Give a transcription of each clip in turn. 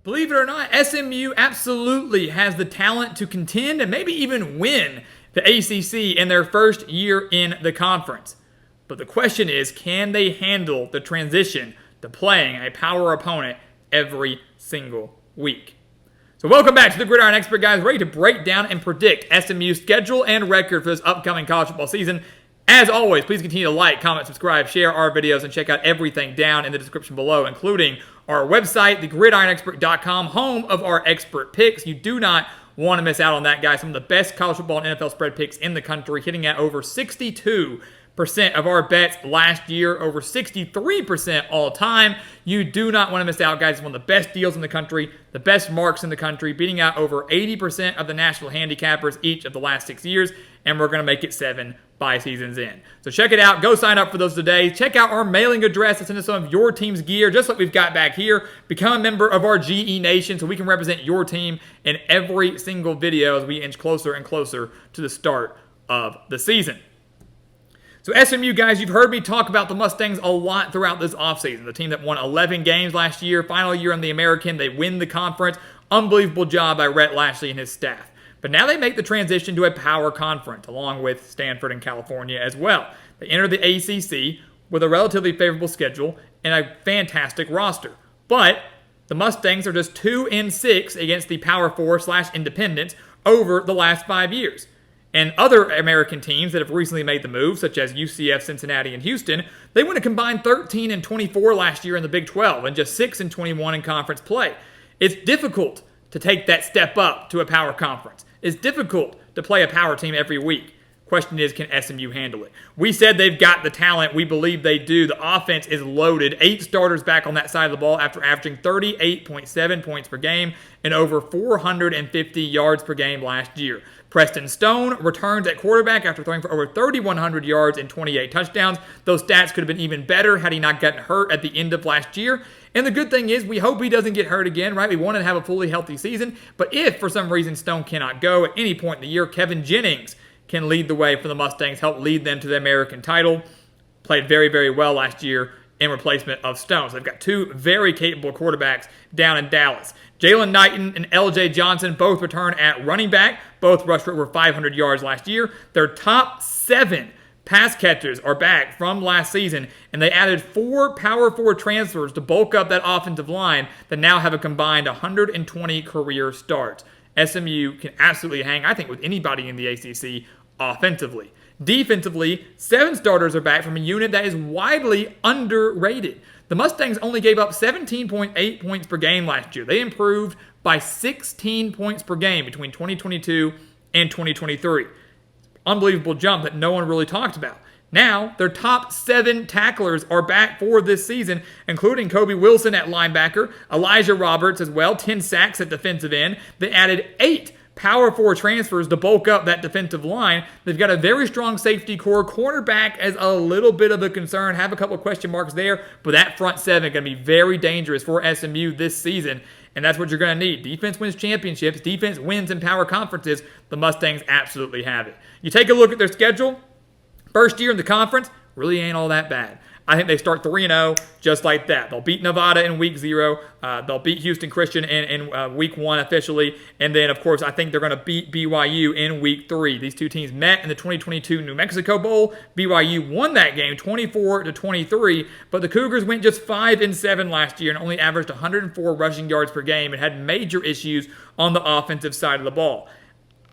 Believe it or not, SMU absolutely has the talent to contend and maybe even win the ACC in their first year in the conference. But the question is, can they handle the transition to playing a power opponent every single week? So welcome back to the Gridiron Expert, guys. Ready to break down and predict SMU's schedule and record for this upcoming college football season. As always, please continue to like, comment, subscribe, share our videos, and check out everything down in the description below, including our website, thegridironexpert.com, home of our expert picks. You do not want to miss out on that, guys. Some of the best college football and NFL spread picks in the country, hitting at over 62% of our bets last year, over 63% all time. You do not want to miss out, guys. It's one of the best deals in the country, the best marks in the country, beating out over 80% of the national handicappers each of the last 6 years, and we're going to make it 7 by season's end. So check it out. Go sign up for those today. Check out our mailing address to send us some of your team's gear, just like we've got back here. Become a member of our GE Nation so we can represent your team in every single video as we inch closer and closer to the start of the season. So SMU, guys, you've heard me talk about the Mustangs a lot throughout this offseason. The team that won 11 games last year, final year in the American, they win the conference. Unbelievable job by Rhett Lashley and his staff. But now they make the transition to a power conference, along with Stanford and California as well. They enter the ACC with a relatively favorable schedule and a fantastic roster. But the Mustangs are just 2-6 against the Power 4/independents over the last 5 years. And other American teams that have recently made the move, such as UCF, Cincinnati, and Houston, they went a combined 13-24 last year in the Big 12 and just 6-21 in conference play. It's difficult to take that step up to a power conference. It's difficult to play a power team every week. Question is, can SMU handle it? We said they've got the talent. We believe they do. The offense is loaded. 8 starters back on that side of the ball after averaging 38.7 points per game and over 450 yards per game last year. Preston Stone returns at quarterback after throwing for over 3,100 yards and 28 touchdowns. Those stats could have been even better had he not gotten hurt at the end of last year. And the good thing is, we hope he doesn't get hurt again, right? We want to have a fully healthy season. But if, for some reason, Stone cannot go at any point in the year, Kevin Jennings can lead the way for the Mustangs, help lead them to the American title. Played very, very well last year in replacement of Stone. So they've got 2 very capable quarterbacks down in Dallas. Jalen Knighton and LJ Johnson both return at running back. Both rushed for over 500 yards last year. Their top 7 pass catchers are back from last season, and they added 4 Power 4 transfers to bulk up that offensive line that now have a combined 120 career starts. SMU can absolutely hang, I think, with anybody in the ACC offensively. Defensively, 7 starters are back from a unit that is widely underrated. The Mustangs only gave up 17.8 points per game last year. They improved by 16 points per game between 2022 and 2023. Unbelievable jump that no one really talked about. Now, their top 7 tacklers are back for this season, including Kobe Wilson at linebacker, Elijah Roberts as well, 10 sacks at defensive end. They added 8 Power 4 transfers to bulk up that defensive line. They've got a very strong safety core. Cornerback is a little bit of a concern. Have a couple of question marks there, but that front 7 is going to be very dangerous for SMU this season, and that's what you're going to need. Defense wins championships. Defense wins in power conferences. The Mustangs absolutely have it. You take a look at their schedule. First year in the conference, really ain't all that bad. I think they start 3-0 just like that. They'll beat Nevada in week 0. They'll beat Houston Christian in week 1 officially. And then, of course, I think they're going to beat BYU in week 3. These two teams met in the 2022 New Mexico Bowl. BYU won that game 24-23, but the Cougars went just 5-7 last year and only averaged 104 rushing yards per game and had major issues on the offensive side of the ball.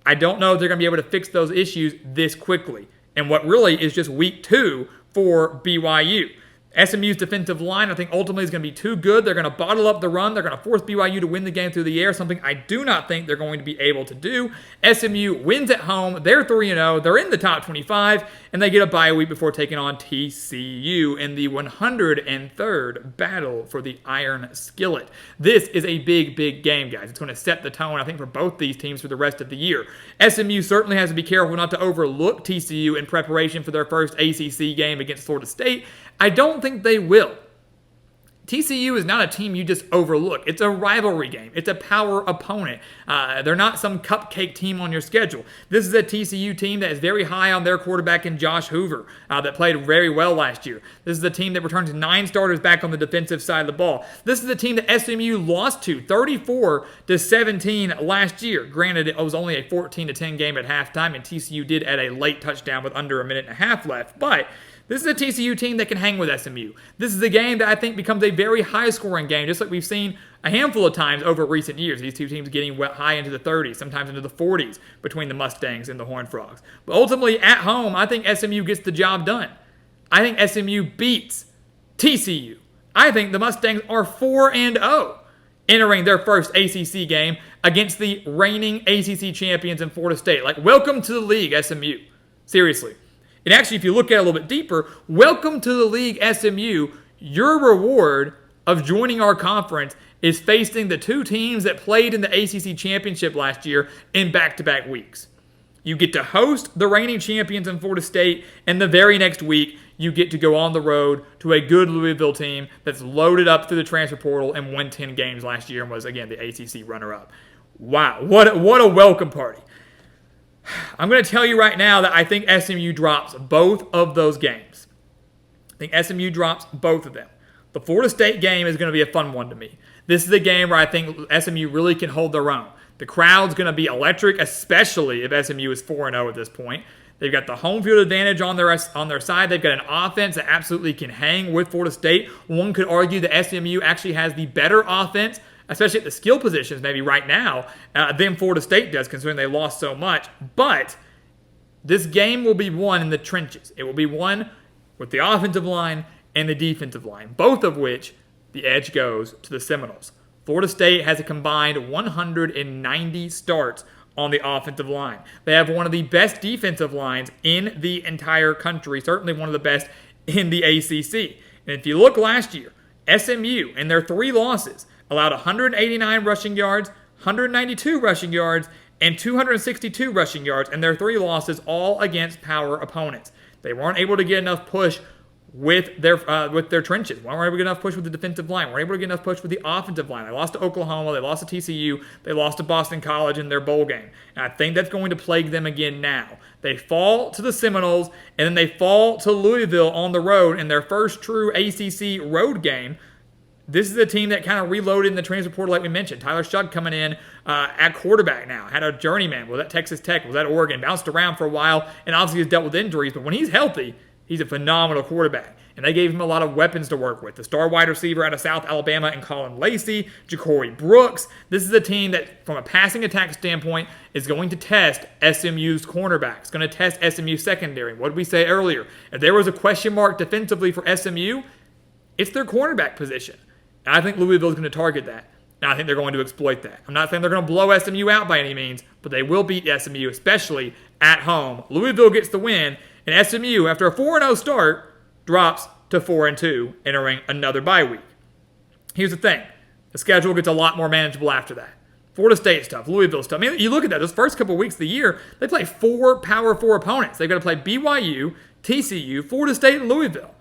I don't know if they're going to be able to fix those issues this quickly. And what really is just week 2 for BYU. SMU's defensive line, I think, ultimately is going to be too good. They're going to bottle up the run. They're going to force BYU to win the game through the air, something I do not think they're going to be able to do. SMU wins at home. They're 3-0. They're in the top 25, and they get a bye week before taking on TCU in the 103rd battle for the Iron Skillet. This is a big, big game, guys. It's going to set the tone, I think, for both these teams for the rest of the year. SMU certainly has to be careful not to overlook TCU in preparation for their first ACC game against Florida State. I don't think they will. TCU is not a team you just overlook. It's a rivalry game. It's a power opponent. They're not some cupcake team on your schedule. This is a TCU team that is very high on their quarterback in Josh Hoover, that played very well last year. This is a team that returns 9 starters back on the defensive side of the ball. This is a team that SMU lost to 34-17 last year. Granted, it was only a 14-10 game at halftime, and TCU did add a late touchdown with under a minute and a half left. But this is a TCU team that can hang with SMU. This is a game that I think becomes a very high-scoring game, just like we've seen a handful of times over recent years. These two teams getting high into the 30s, sometimes into the 40s between the Mustangs and the Horned Frogs. But ultimately, at home, I think SMU gets the job done. I think SMU beats TCU. I think the Mustangs are 4-0 entering their first ACC game against the reigning ACC champions in Florida State. Like, welcome to the league, SMU. Seriously. And actually, if you look at it a little bit deeper, welcome to the league, SMU. Your reward of joining our conference is facing the two teams that played in the ACC championship last year in back-to-back weeks. You get to host the reigning champions in Florida State, and the very next week, you get to go on the road to a good Louisville team that's loaded up through the transfer portal and won 10 games last year and was, again, the ACC runner-up. Wow, what a welcome party. I'm going to tell you right now that I think SMU drops both of those games. I think SMU drops both of them. The Florida State game is going to be a fun one to me. This is a game where I think SMU really can hold their own. The crowd's going to be electric, especially if SMU is 4-0 at this point. They've got the home field advantage on their side. They've got an offense that absolutely can hang with Florida State. One could argue that SMU actually has the better offense, especially at the skill positions maybe right now, than Florida State does, considering they lost so much. But this game will be won in the trenches. It will be won with the offensive line and the defensive line, both of which the edge goes to the Seminoles. Florida State has a combined 190 starts on the offensive line. They have one of the best defensive lines in the entire country, certainly one of the best in the ACC. And if you look last year, SMU, in their 3 losses, allowed 189 rushing yards, 192 rushing yards, and 262 rushing yards in their 3 losses, all against power opponents. They weren't able to get enough push with their trenches. Weren't able to get enough push with the defensive line. Weren't able to get enough push with the offensive line. They lost to Oklahoma. They lost to TCU. They lost to Boston College in their bowl game. And I think that's going to plague them again now. They fall to the Seminoles, and then they fall to Louisville on the road in their first true ACC road game. This is a team that kind of reloaded in the transfer portal like we mentioned. Tyler Shug coming in at quarterback now. Had a journeyman. Was at Texas Tech. Was at Oregon. Bounced around for a while and obviously has dealt with injuries. But when he's healthy, he's a phenomenal quarterback. And they gave him a lot of weapons to work with. The star wide receiver out of South Alabama and Colin Lacey, Ja'Cory Brooks. This is a team that, from a passing attack standpoint, is going to test SMU's cornerbacks. It's going to test SMU's secondary. What did we say earlier? If there was a question mark defensively for SMU, it's their cornerback position. And I think Louisville is going to target that. And I think they're going to exploit that. I'm not saying they're going to blow SMU out by any means, but they will beat SMU, especially at home. Louisville gets the win, and SMU, after a 4-0 start, drops to 4-2, entering another bye week. Here's the thing. The schedule gets a lot more manageable after that. Florida State's tough. Louisville's tough. I mean, you look at that. Those first couple of weeks of the year, they play 4 Power 4 opponents. They've got to play BYU, TCU, Florida State, and Louisville.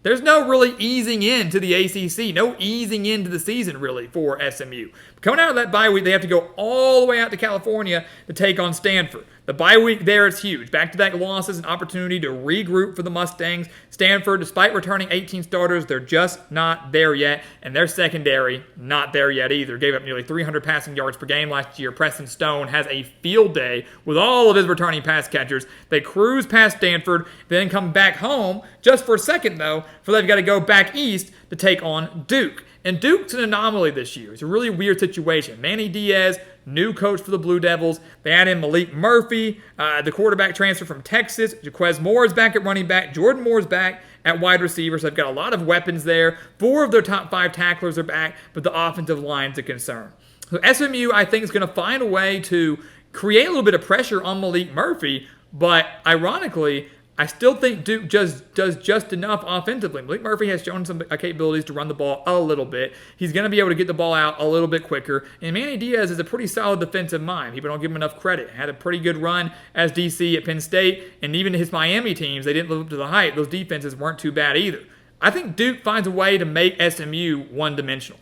There's no really easing into the ACC, no easing into the season, really, for SMU. Coming out of that bye week, they have to go all the way out to California to take on Stanford. The bye week there is huge. Back-to-back losses, an opportunity to regroup for the Mustangs. Stanford, despite returning 18 starters, they're just not there yet. And their secondary, not there yet either. Gave up nearly 300 passing yards per game last year. Preston Stone has a field day with all of his returning pass catchers. They cruise past Stanford, then come back home, just for a second, though, for they've got to go back east to take on Duke. And Duke's an anomaly this year. It's a really weird situation. Manny Diaz, new coach for the Blue Devils. They add in Malik Murphy, the quarterback transfer from Texas. Jaquez Moore is back at running back. Jordan Moore is back at wide receiver. So they've got a lot of weapons there. 4 of their top 5 tacklers are back, but the offensive line's a concern. So SMU, I think, is going to find a way to create a little bit of pressure on Malik Murphy, but ironically, I still think Duke does just enough offensively. Malik Murphy has shown some capabilities to run the ball a little bit. He's going to be able to get the ball out a little bit quicker. And Manny Diaz is a pretty solid defensive mind. People don't give him enough credit. Had a pretty good run as DC at Penn State. And even his Miami teams, they didn't live up to the hype. Those defenses weren't too bad either. I think Duke finds a way to make SMU one-dimensional.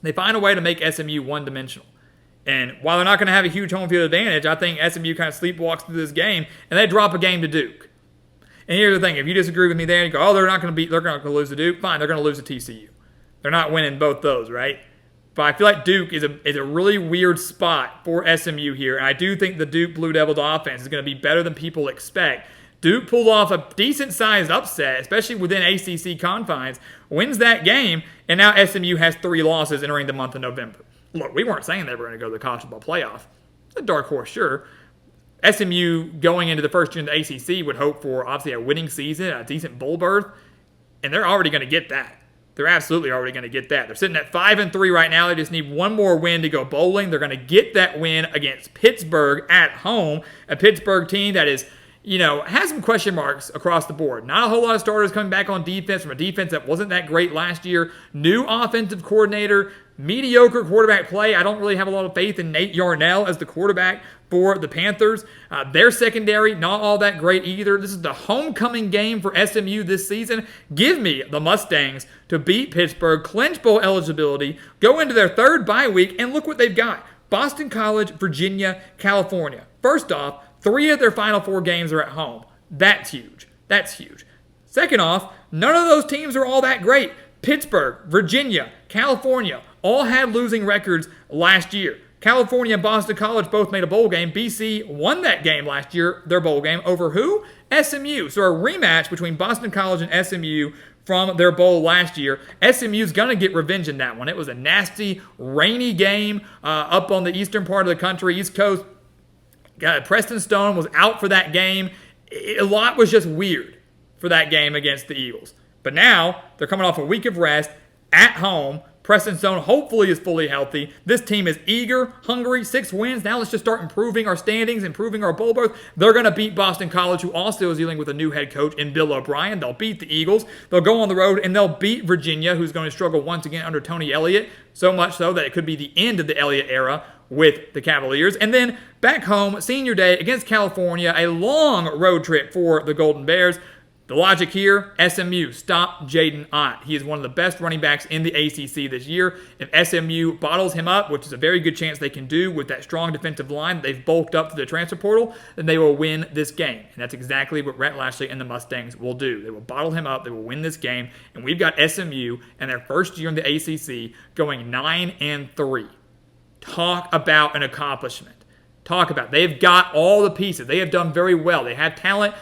They find a way to make SMU one-dimensional. And while they're not going to have a huge home field advantage, I think SMU kind of sleepwalks through this game, and they drop a game to Duke. And here's the thing. If you disagree with me there, and you go, oh, they're going to lose to Duke, fine, they're going to lose to TCU. They're not winning both those, right? But I feel like Duke is a really weird spot for SMU here, and I do think the Duke Blue Devils offense is going to be better than people expect. Duke pulled off a decent-sized upset, especially within ACC confines, wins that game, and now SMU has 3 losses entering the month of November. Look, we weren't saying they were going to go to the college football playoff. It's a dark horse, sure. SMU going into the first year in the ACC would hope for, obviously, a winning season, a decent bowl berth, and they're already going to get that. They're absolutely already going to get that. They're sitting at 5-3 right now. They just need one more win to go bowling. They're going to get that win against Pittsburgh at home, a Pittsburgh team that is, has some question marks across the board. Not a whole lot of starters coming back on defense from a defense that wasn't that great last year. New offensive coordinator, mediocre quarterback play. I don't really have a lot of faith in Nate Yarnell as the quarterback for the Panthers. Their secondary, not all that great either. This is the homecoming game for SMU this season. Give me the Mustangs to beat Pittsburgh, clinch bowl eligibility, go into their 3rd bye week, and look what they've got. Boston College, Virginia, California. First off, 3 of their final 4 games are at home. That's huge. That's huge. Second off, none of those teams are all that great. Pittsburgh, Virginia, California all had losing records last year. California and Boston College both made a bowl game. BC won that game last year, their bowl game, over who? SMU. So a rematch between Boston College and SMU from their bowl last year. SMU's going to get revenge in that one. It was a nasty, rainy game up on the eastern part of the country, East Coast. Preston Stone was out for that game. A lot was just weird for that game against the Eagles. But now, they're coming off a week of rest at home. Preston Stone hopefully is fully healthy. This team is eager, hungry, 6 wins. Now let's just start improving our standings, improving our bowl berth. They're going to beat Boston College, who also is dealing with a new head coach in Bill O'Brien. They'll beat the Eagles. They'll go on the road, and they'll beat Virginia, who's going to struggle once again under Tony Elliott. So much so that it could be the end of the Elliott era with the Cavaliers. And then back home, senior day against California, a long road trip for the Golden Bears. The logic here, SMU, stop Jaden Ott. He is one of the best running backs in the ACC this year. If SMU bottles him up, which is a very good chance they can do with that strong defensive line that they've bulked up to the transfer portal, then they will win this game. And that's exactly what Rhett Lashley and the Mustangs will do. They will bottle him up. They will win this game. And we've got SMU in their first year in the ACC going 9-3. Talk about an accomplishment. Talk about it. They've got all the pieces. They have done very well. They have talent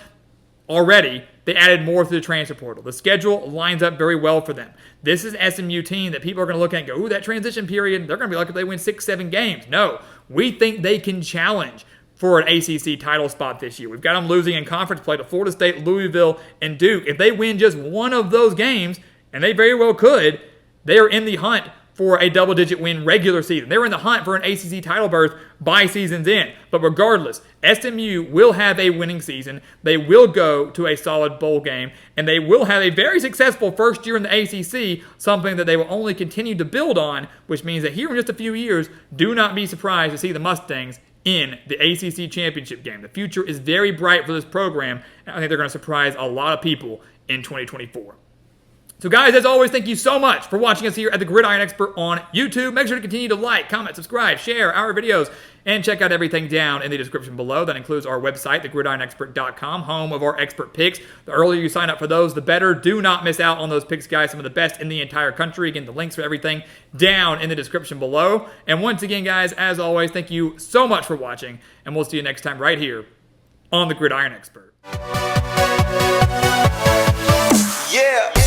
already. They added more to the transfer portal. The schedule lines up very well for them. This is an SMU team that people are going to look at and go, ooh, that transition period, they're going to be lucky if they win 6-7 games. No, we think they can challenge for an ACC title spot this year. We've got them losing in conference play to Florida State, Louisville, and Duke. If they win just one of those games, and they very well could, they are in the hunt for a double-digit win regular season. They were in the hunt for an ACC title berth by season's end. But regardless, SMU will have a winning season. They will go to a solid bowl game, and they will have a very successful first year in the ACC, something that they will only continue to build on, which means that here in just a few years, do not be surprised to see the Mustangs in the ACC championship game. The future is very bright for this program, and I think they're going to surprise a lot of people in 2024. So guys, as always, thank you so much for watching us here at the Gridiron Expert on YouTube. Make sure to continue to like, comment, subscribe, share our videos, and check out everything down in the description below. That includes our website, thegridironexpert.com, home of our expert picks. The earlier you sign up for those, the better. Do not miss out on those picks, guys. Some of the best in the entire country. Again, the links for everything down in the description below. And once again, guys, as always, thank you so much for watching, and we'll see you next time right here on the Gridiron Expert. Yeah.